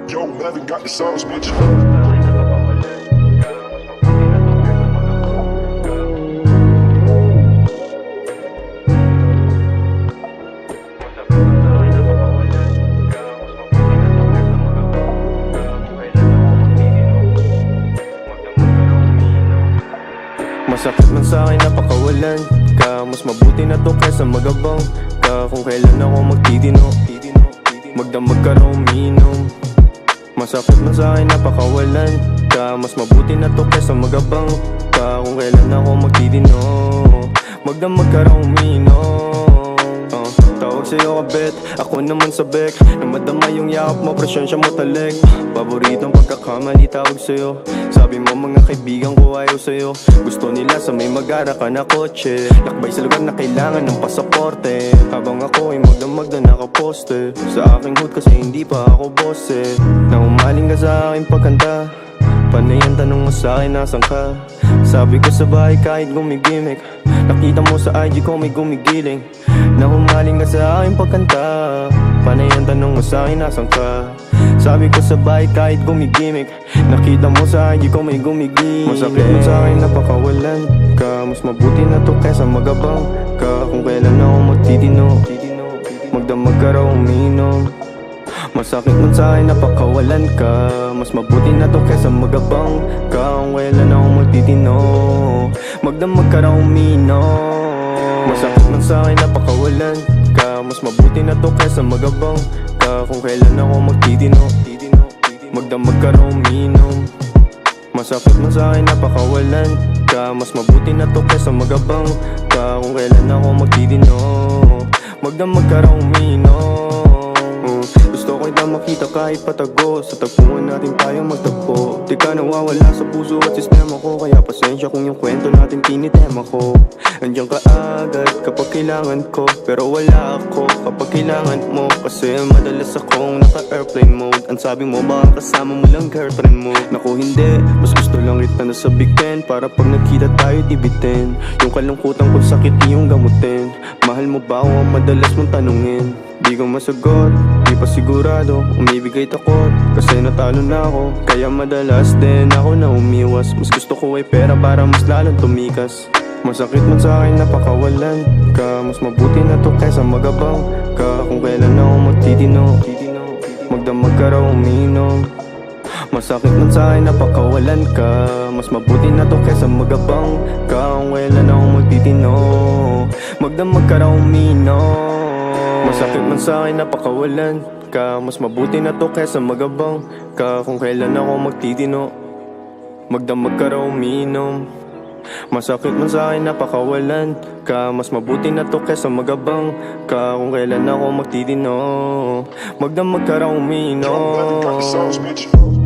Yo, Melvin got the sauce, bitch. Masakit man sa'kin napakawalan ka. Mas mabuti na to kaysa magabang ka. Kung kailan ako magtitino, magdamag ka raw uminom. Masakit man sa'kin napakawalan ka. Mas mabuti na to kaysa magabang ka. Kung kailan ako magtitino, magdamag ka raw uminom. Tawag sa'yo kabet, ako naman sa bek. Na madama yung yakap mo, presensya mo talik. Paboritong pagkakamali tawag sa'yo. Sabi mo mga kaibigan ko ayaw sa'yo. Gusto nila sa may mag-ara ka na kotse. Lakbay sa lugar na kailangan ng pasaporte. Habang ako ay magdamag na nakaposte. Sa aking hood kasi hindi pa ako boss eh. Na umaling ka sa aking pagkanta. Panay ang tanong mo sa'kin nasan ka. Sabi ko sa bahay kahit gumigimik. Nakita mo sa IG ko may gumigiling. Na humaling ka sa aking pagkanta. Panay ang tanong mo sa'kin nasan ka. Sabi ko sa bahay kahit gumigimik. Nakita mo sa IG ko may gumigiling. Masakit mo sa'kin napakawalan ka. Mas mabuti na to kaysa magabang ka. Kung kailan ako magtitino, magdamag ka raw uminom. Masakit man sa'kin napakawalan ka. Mas mabuti na to kaysa magabang ka. Kung kailan ako magtitino, magdamag ka raw uminom. Masakit man sa'kin napakawalan ka. Mas mabuti na to kaysa magabang ka. Kung kailan ako magtitino, magdamag ka raw uminom. Masakit man sa'kin napakawalan ka. Mas mabuti na to kaysa magabang ka. Kung kailan ako magtitino, magdamag ka raw uminom. Gusto ko na makita kahit patago. Sa tagpuan natin tayo magtagpo. Di ka nawawala sa puso at sistema ko. Kaya pasensya kung yung kwento natin tinitema ko. Andiyan ka agad kapag kailangan ko. Pero wala ako kapag kailangan mo. Kasi madalas akong naka-airplane mode. Ang sabi mo baka kasama mo lang girlfriend mo. Naku hindi, mas gusto lang kita na sa Big Ten. Para pag nagkita tayo dibitin. Yung kalungkutan kung sakit iyong gamutin. Mahal mo ba o ang madalas mong tanungin? Di ko masagot, di pa sigurado. Umibigay takot, kasi natalo na ako. Kaya madalas din ako na umiwas. Mas gusto ko ay pera para mas lalong tumikas. Masakit man sa'kin napakawalan ka. Mas mabuti na to kaysa magabang ka. Kung kailan ako magtitino, magdamag ka raw uminom. Masakit man sa'kin napakawalan ka. Mas mabuti na to kaysa magabang ka. Kung kailan ako magtitino, magdamag ka raw uminom. Masakit man sa'kin napakawalan ka. Mas mabuti na to kaysa magabang ka. Kung kailan ako magtitino, magdamag ka raw uminom. Masakit man sa'kin napakawalan ka. Mas mabuti na to kaysa magabang ka. Kung kailan ako magtitino, magdamag ka raw Yo, Melvin got the sauce, uminom. bitch.